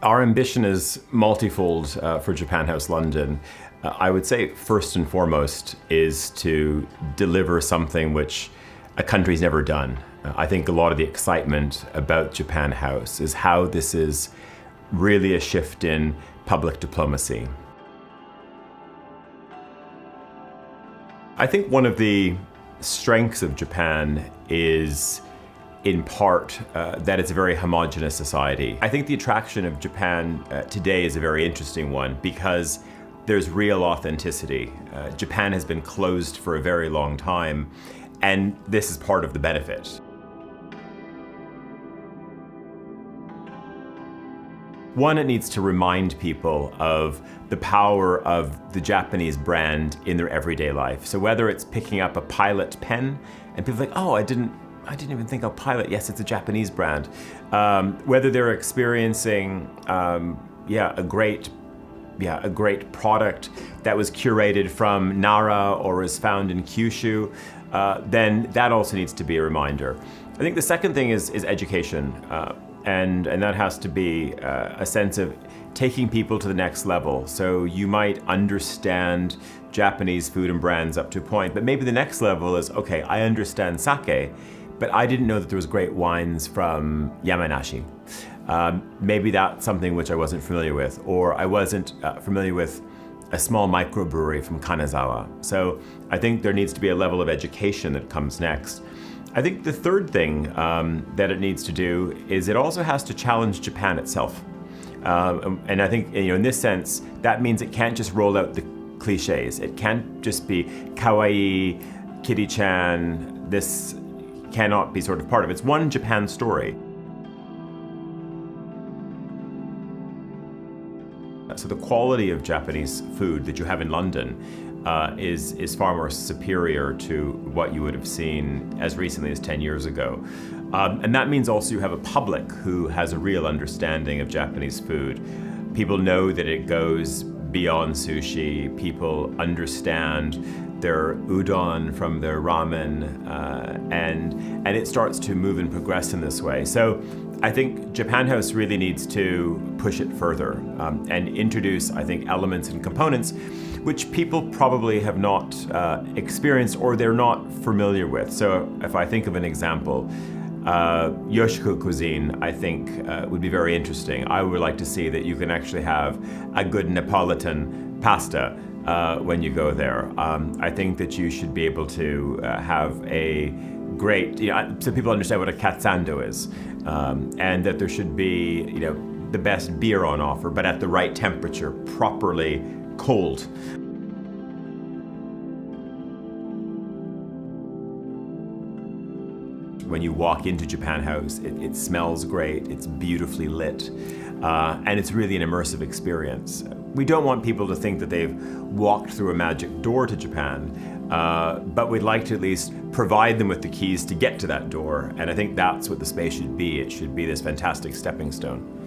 Our ambition is multifold for Japan House London. I would say first and foremost is to deliver something which a country's never done. I think a lot of the excitement about Japan House is how this is really a shift in public diplomacy. I think one of the strengths of Japan is in part that it's a very homogenous society. I think the attraction of Japan today is a very interesting one because there's real authenticity. Japan has been closed for a very long time, and this is part of the benefit. One, it needs to remind people of the power of the Japanese brand in their everyday life. So whether it's picking up a Pilot pen, and people are like, oh, I didn't even think of Pilot. Yes, it's a Japanese brand. Whether they're experiencing, a great product that was curated from Nara or is found in Kyushu, then that also needs to be a reminder. I think the second thing is education, and that has to be a sense of taking people to the next level. So you might understand Japanese food and brands up to a point, but maybe the next level is, okay, I understand sake, but I didn't know that there was great wines from Yamanashi. Maybe that's something which I wasn't familiar with, or I wasn't familiar with a small microbrewery from Kanazawa. So I think there needs to be a level of education that comes next. I think the third thing that it needs to do is it also has to challenge Japan itself. And I think, in this sense, that means it can't just roll out the cliches. It can't just be kawaii, kitty-chan. This cannot be sort of part of it. It's one Japan story. So the quality of Japanese food that you have in London is far more superior to what you would have seen as recently as 10 years ago. And that means also you have a public who has a real understanding of Japanese food. People know that it goes beyond sushi. People understand their udon from their ramen, and it starts to move and progress in this way. So I think Japan House really needs to push it further and introduce, I think, elements and components which people probably have not experienced or they're not familiar with. So if I think of an example, Yoshiko cuisine, I think, would be very interesting. I would like to see that you can actually have a good Neapolitan pasta when you go there. I think that you should be able to have a great, so people understand what a katsando is, and that there should be, the best beer on offer, but at the right temperature, properly cold. When you walk into Japan House, it smells great, it's beautifully lit, and it's really an immersive experience. We don't want people to think that they've walked through a magic door to Japan, but we'd like to at least provide them with the keys to get to that door, and I think that's what the space should be. It should be this fantastic stepping stone.